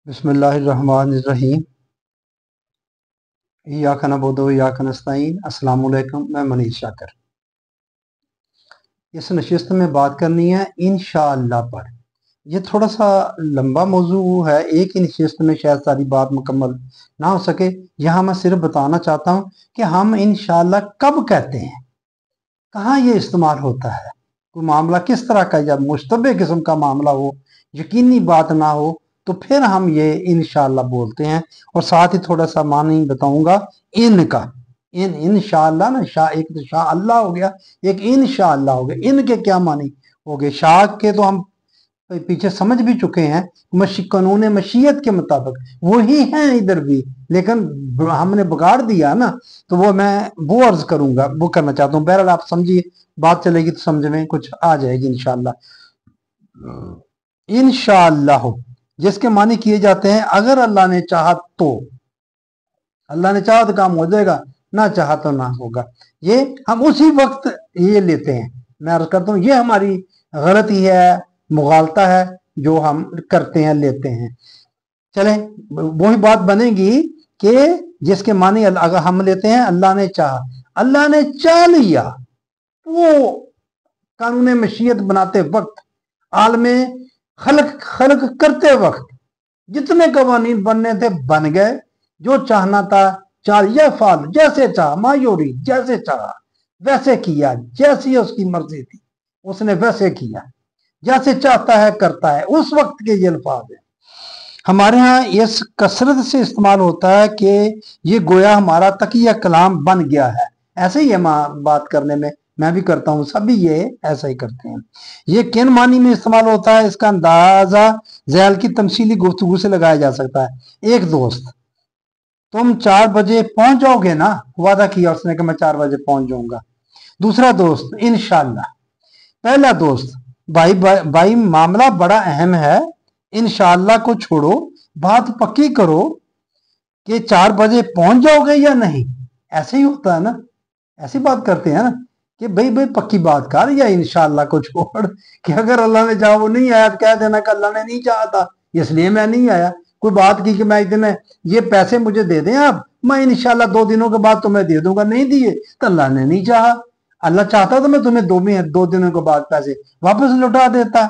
बिस्मिल्लाहिर्रहमानिर्रहीम। इय्याका नअबुदु व इय्याका नस्तईन। अस्सलाम वालेकुम। मैं मनीष शाकर। इस नशिस्त में बात करनी है इंशाअल्लाह पर। यह थोड़ा सा लंबा मौजू है, एक ही नशिस्त में शायद सारी बात मुकम्मल ना हो सके। यहाँ मैं सिर्फ बताना चाहता हूँ कि हम इंशाअल्लाह कब कहते हैं, कहाँ ये इस्तेमाल होता है। कोई मामला किस तरह का, या मुश्तबे किस्म का मामला हो, यकीनी बात ना हो, तो फिर हम ये इंशाअल्लाह बोलते हैं। और साथ ही थोड़ा सा मानी बताऊंगा इनका। इंशाअल्लाह ना, शाह एक तो शाह अल्लाह हो गया, एक इंशाअल्लाह हो गया। इनके क्या मानी हो गए? शाह के तो हम पीछे समझ भी चुके हैं, कानून मशीयत के मुताबिक वही हैं इधर भी, लेकिन हमने बिगाड़ दिया ना। तो वो मैं वो अर्ज करूंगा, वो करना चाहता हूँ। बहरहाल आप समझिए, बात चलेगी तो समझ में कुछ आ जाएगी इंशाअल्लाह। इंशाअल्लाह जिसके मानी किए जाते हैं अगर अल्लाह ने चाहा तो। अल्लाह ने चाहा तो काम हो जाएगा, ना चाहा तो ना होगा। ये हम उसी वक्त ये लेते हैं। मैं अर्ज करता हूँ, ये हमारी गलती है, मुगालता है जो हम करते हैं, लेते हैं। चले, वही बात बनेगी कि जिसके मानी अगर हम लेते हैं अल्लाह ने चाहा, अल्लाह ने चाह लिया। वो कानून मशीयत बनाते वक्त, आलमे खलक करते वक्त जितने कवानीन बनने थे बन गए। जो चाहना था चाह या फाल, जैसे चाह मायूरी, जैसे चाह वैसे किया, जैसी उसकी मर्जी थी उसने वैसे किया, जैसे चाहता है करता है। उस वक्त के ये अल्फाज है। हमारे यहाँ इस कसरत से इस्तेमाल होता है कि ये गोया हमारा तकिया कलाम बन गया है। ऐसे ही है बात करने में, मैं भी करता हूँ, सभी ये ऐसा ही करते हैं। ये किन मानी में इस्तेमाल होता है, इसका अंदाजा ज़ैल की तमसीली गुफ्तगू से लगाया जा सकता है। एक दोस्त, तुम 4 बजे पहुंच जाओगे ना, वादा किया उसने कि मैं 4 बजे पहुंच जाऊंगा। दूसरा दोस्त, इंशाअल्लाह। पहला दोस्त, भाई मामला बड़ा अहम है, इंशाअल्लाह को छोड़ो, बात पक्की करो कि 4 बजे पहुंच जाओगे या नहीं। ऐसे ही होता है ना, ऐसी बात करते हैं ना कि भाई पक्की बात कर, या इंशाअल्लाह को छोड़ कि अगर अल्लाह ने चाहा वो नहीं आया तो कह देना कि अल्लाह ने नहीं चाहा था इसलिए मैं नहीं आया। कोई बात की कि मैं इतने ये पैसे मुझे दे दें आप, मैं इंशाअल्लाह 2 दिनों के बाद तुम्हें दे दूंगा, नहीं दिए तो अल्लाह ने नहीं चाहा। अल्लाह चाहता तो मैं तुम्हें 2 दिनों के बाद पैसे वापस लौटा देता।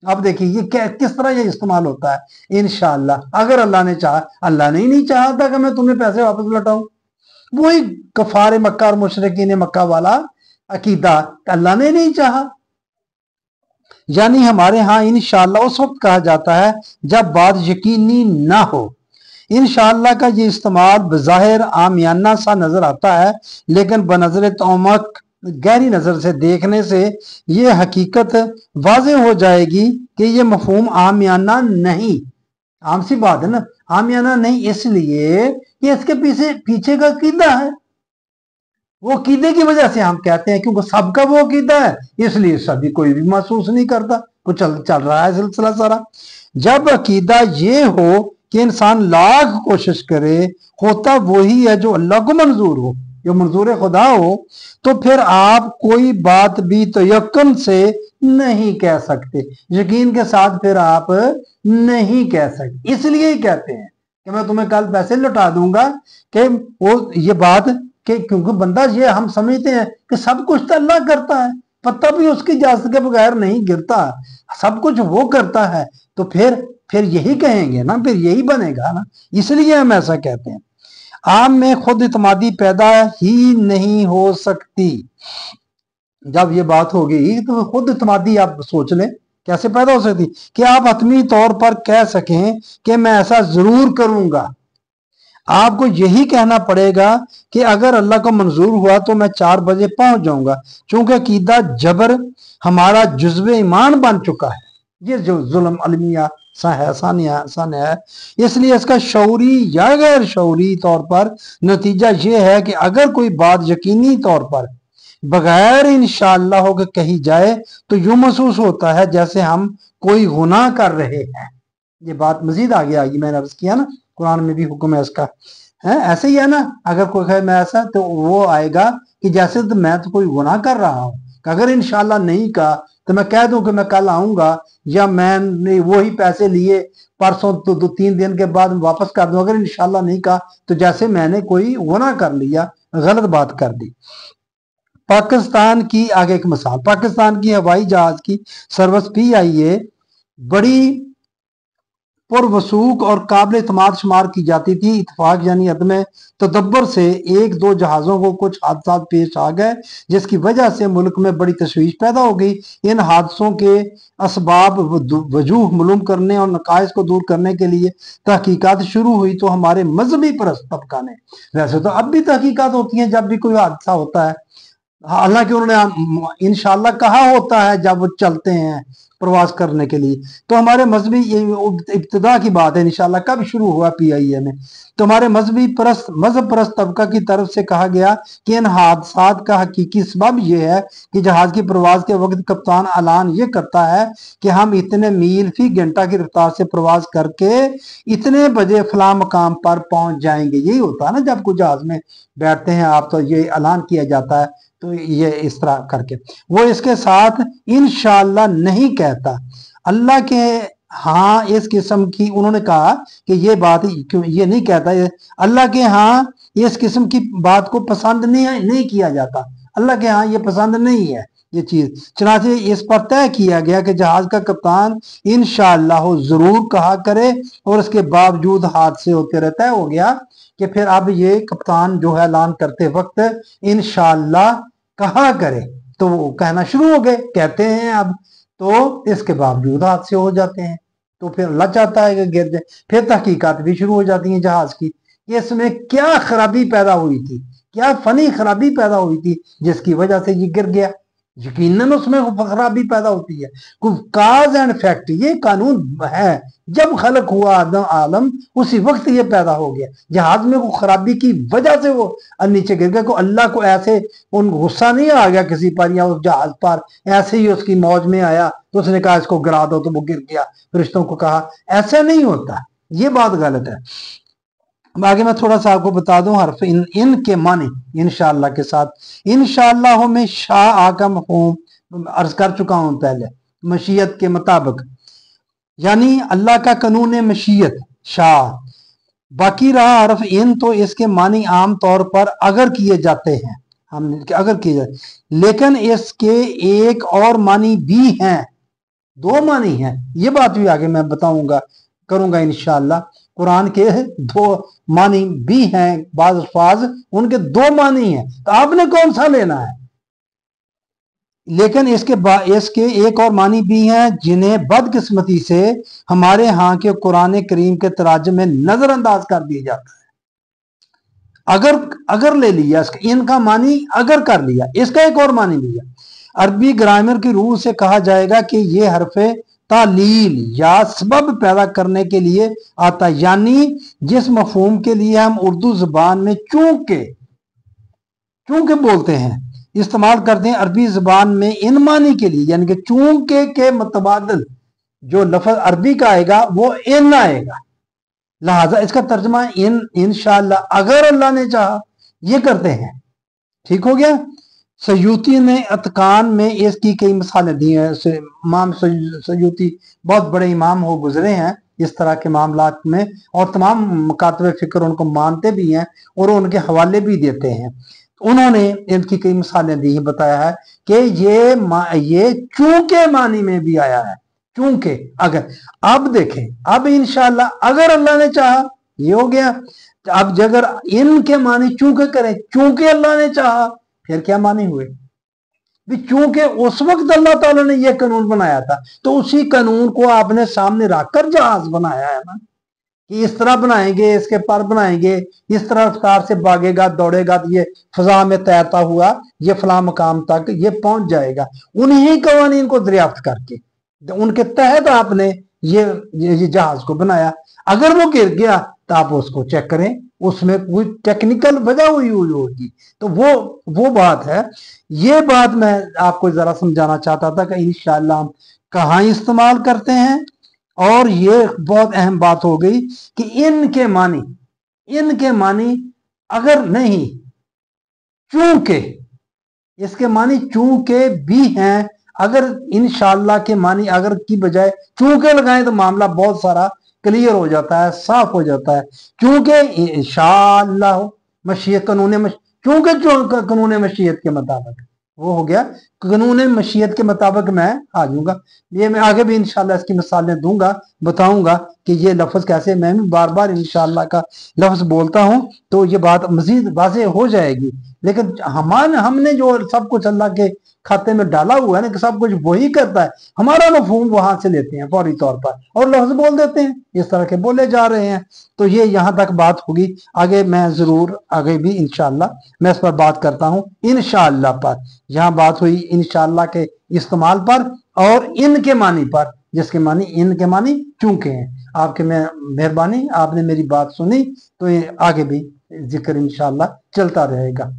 अब देखिए ये किस तरह ये इस्तेमाल होता है, इंशाअल्लाह। अगर अल्लाह ने चाहा, अल्लाह ने ही नहीं चाहा था कि मैं तुम्हें पैसे वापस लौटाऊं। वही कफार मक्का और मुशरिकीन मक्का वाला अकीदा, अल्लाह ने नहीं चाहा। यानी हमारे यहाँ इंशाअल्लाह उस वक्त कहा जाता है जब बात यकीनी ना हो। इंशाअल्लाह का ये इस्तेमाल बज़ाहिर आमियाना सा नजर आता है, लेकिन बनज़र तौमक गहरी नजर से देखने से ये हकीकत वाज़ेह हो जाएगी कि ये मफहूम आमियाना नहीं। आम सी बात है ना, आमियाना नहीं इसलिए कि इसके पीछे का अकीदा है। वो अकीदे की वजह से हम कहते हैं, क्योंकि सबका वो अकीदा है इसलिए सभी कोई भी महसूस नहीं करता। वो चल रहा है सिलसिला सारा। जब अकीदा ये हो कि इंसान लाख कोशिश करे, होता वही है जो अल्लाह को मंजूर हो, जो मंजूर खुदा हो, तो फिर आप कोई बात भी तयक्कुन से नहीं कह सकते, यकीन के साथ फिर आप नहीं कह सकते। इसलिए ही कहते हैं कि मैं तुम्हें कल पैसे लौटा दूंगा, कि वो ये बात कि क्योंकि बंदा ये हम समझते हैं कि सब कुछ तो अल्लाह करता है, पत्ता भी उसकी इजाजत के बगैर नहीं गिरता, सब कुछ वो करता है, तो फिर यही कहेंगे ना, फिर यही बनेगा ना। इसलिए हम ऐसा कहते हैं। आम में खुद इत्मादी पैदा ही नहीं हो सकती। जब ये बात होगी तो खुद इत्मादी आप सोच लें कैसे पैदा हो सकती कि आप हतमी तौर पर कह सकें कि मैं ऐसा जरूर करूंगा। आपको यही कहना पड़ेगा कि अगर अल्लाह को मंजूर हुआ तो मैं 4 बजे पहुंच जाऊंगा। चूंकि अकीदा जबर हमारा जुज़्व ईमान बन चुका है, ये जो जुल्म अलमिया सा है, सान है, इसलिए इसका शऊरी या गैर शऊरी तौर पर नतीजा ये है कि अगर कोई बात यकीनी तौर पर बगैर इंशाअल्लाह हो के कही जाए तो यूं महसूस होता है जैसे हम कोई गुनाह कर रहे हैं। ये बात मजीद आगे आएगी, मैंने अर्ज किया ना, कुरान में भी हुक्म है इसका, है ऐसे ही है ना। अगर कोई कहे मैं ऐसा, तो वो आएगा कि जैसे तो मैं तो कोई गुनाह कर रहा हूं, अगर इंशाल्लाह नहीं कहा तो मैं कह दूं कि मैं कल आऊंगा, या मैंने वही पैसे लिए परसों तो 2-3 दिन के बाद वापस कर दूं। अगर इंशाल्लाह नहीं कहा तो जैसे मैंने कोई गुनाह कर लिया, गलत बात कर दी। पाकिस्तान की आगे एक मिसाल, पाकिस्तान की हवाई जहाज की सर्विस PIA बड़ी पुरवसूक और काबिल इत्मीनान शुमार की जाती थी। इत्तेफाक यानी अदम तदब्बर से 1-2 जहाज़ों को कुछ हादसा पेश आ गए, जिसकी वजह से मुल्क में बड़ी तशवीश पैदा हो गई। इन हादसों के असबाब वजूह मालूम करने और नकाइस को दूर करने के लिए तहकीकात शुरू हुई। तो हमारे मजहबी परस्त तबका ने, वैसे तो अब भी तहकीकात होती हैं जब भी कोई हादसा होता है, हालांकि उन्होंने इंशाल्लाह कहा होता है जब वो चलते हैं प्रवास करने के लिए, तो हमारे मजहबी इब्तिदा की बात है इंशाल्लाह कब शुरू हुआ PIA में, तो हमारे मजहब परस्त तबका की तरफ से कहा गया कि इन हादसात का हकीकी सबब यह है कि जहाज की प्रवास के वक्त कप्तान ऐलान ये करता है कि हम इतने मील फी घंटा की रफ्तार से प्रवास करके इतने बजे फला मकाम पर पहुंच जाएंगे। यही होता है ना जब कोई जहाज में बैठते हैं आप, तो ये ऐलान किया जाता है, तो ये इस तरह करके वो इसके साथ इंशाल्लाह नहीं कहता। अल्लाह के हाँ इस किस्म की, उन्होंने कहा कि ये बात ये नहीं कहता, अल्लाह के हाँ इस किस्म की बात को पसंद नहीं किया जाता, अल्लाह के हाँ ये पसंद नहीं है ये चीज। चनाचे इस पर तय किया गया कि जहाज का कप्तान इंशाअल्लाह जरूर कहा करे, और इसके बावजूद हादसे होते रहता है। हो गया कि फिर अब ये कप्तान जो है ऐलान करते वक्त इंशाअल्लाह कहा करे, तो वो कहना शुरू हो गए, कहते हैं अब, तो इसके बावजूद हादसे हो जाते हैं। तो फिर अल्लाह चाहता है कि गिर जाए, फिर तहकीकात भी शुरू हो जाती हैं जहाज की, इसमें क्या खराबी पैदा हुई थी, क्या फनी खराबी पैदा हुई थी जिसकी वजह से ये गिर गया। यकीनन उसमें खराबी पैदा होती है, काज एंड इफेक्ट, ये कानून है। जब खलक हुआ आलम उसी वक्त ये पैदा हो गया। जहाज में कोई खराबी की वजह से वो नीचे गिर गया, को अल्लाह को ऐसे उन गुस्सा नहीं आ गया किसी पर या उस जहाज पर, ऐसे ही उसकी मौज में आया तो उसने कहा इसको गिरा दो तो वो गिर गया, फरिश्तों को कहा, ऐसा नहीं होता, ये बात गलत है। आगे मैं थोड़ा सा आपको बता दूं हर्फ इन के माने इंशाअल्लाह के साथ, इंशाअल्लाह में शाह आका मफहूम अर्ज कर चुका हूं पहले, मशीयत के मुताबिक, यानी अल्लाह का कानून मशीयत शाह। बाकी रहा हर्फ इन, तो इसके मानी आम तौर पर अगर किए जाते हैं, हम अगर किए जाते, लेकिन इसके एक और मानी भी हैं, 2 मानी हैं। ये बात भी आगे मैं बताऊंगा करूंगा इंशाअल्लाह। कुरान के 2 मानी भी हैं, बाज़ अल्फाज उनके 2 मानी हैं, तो आपने कौन सा लेना है। लेकिन इसके एक और मानी भी हैं जिन्हें बदकिस्मती से हमारे यहाँ के कुरान करीम के तराजुम में नजरअंदाज कर दिया जाता है। अगर ले लिया इनका मानी, अगर कर लिया, इसका एक और मानी भी है। अरबी ग्रामर की रूह से कहा जाएगा कि ये हरफे तालील या सबब पैदा करने के लिए आता, यानी जिस मफहूम के लिए हम उर्दू जुबान में चूंकि बोलते हैं, इस्तेमाल करते हैं, अरबी जुबान में इन मानी के लिए, यानी कि चूंकि के मुतबादिल जो लफ्ज अरबी का आएगा वो इन आएगा, लिहाजा इसका तर्जमा इन इंशाअल्लाह अगर अल्लाह ने चाहा, ये करते हैं। ठीक हो गया। सयूती ने अतकान में इसकी कई मिसालें दी हैं। इमाम सयूती बहुत बड़े इमाम हो गुजरे हैं इस तरह के मामलात में, और तमाम मकातब फिक्र उनको मानते भी हैं और उनके हवाले भी देते हैं। उन्होंने इनकी कई मिसालें दी हैं, बताया है कि ये चूंकि मानी में भी आया है, चूंकि अगर। अब देखें, अब इंशाअल्लाह अगर अल्लाह ने चाहा, ये हो गया। अब अगर इनके मानी चूंकि करें, चूंकि अल्लाह ने चाहा, फिर क्या मानी हुए भी, चूंकि उस वक्त अल्लाह ताला ने यह कानून बनाया था, तो उसी कानून को आपने सामने रखकर जहाज बनाया है ना, कि इस तरह बनाएंगे, इसके पर बनाएंगे, इस तरह रफ्तार से भागेगा दौड़ेगा, तो ये फजा में तैरता हुआ ये फला मकाम तक ये पहुंच जाएगा। उन्हीं कवानीन को दरियाफ्त करके उनके तहत आपने ये जहाज को बनाया। अगर वो गिर गया तो आप उसको चेक करें, उसमें कोई टेक्निकल वजह हुई होगी, तो वो बात है। ये बात मैं आपको जरा समझाना चाहता था कि इंशाअल्लाह हम कहाँ इस्तेमाल करते हैं। और ये बहुत अहम बात हो गई कि इनके मानी अगर नहीं, चूंकि, इसके मानी चूंकि भी हैं। अगर इंशाअल्लाह के मानी अगर की बजाय चूंकि लगाएं तो मामला बहुत सारा क्लियर हो जाता है, साफ हो जाता है। चूंकि इंशाअल्लाह मशीयत चूंकि कानून मशीयत के मुताबिक वो हो गया, कानून मशीयत के मुताबिक मैं आ जाऊंगा। ये मैं आगे भी इंशाल्लाह इसकी मिसालें दूंगा, बताऊंगा कि ये लफ्ज़ कैसे, मैं भी बार बार इंशाल्लाह का लफ्ज़ बोलता हूं तो ये बात मजीद वाज़ेह हो जाएगी। लेकिन हमने जो सब कुछ अल्लाह के खाते में डाला हुआ है ना कि सब कुछ वही करता है, हमारा मफहूम वहां से लेते हैं फौरी तौर पर और लफ्ज़ बोल देते हैं, इस तरह के बोले जा रहे हैं। तो ये यहाँ तक बात होगी, आगे मैं जरूर आगे भी इंशाअल्लाह मैं इस पर बात करता हूँ इंशाअल्लाह पर। यहाँ बात हुई इंशाअल्लाह के इस्तेमाल पर और इनके मानी पर, जिसके मानी इनके मानी चूंकि हैं। आपके मैं मेहरबानी, आपने मेरी बात सुनी तो ये आगे भी जिक्र इंशाअल्लाह चलता रहेगा।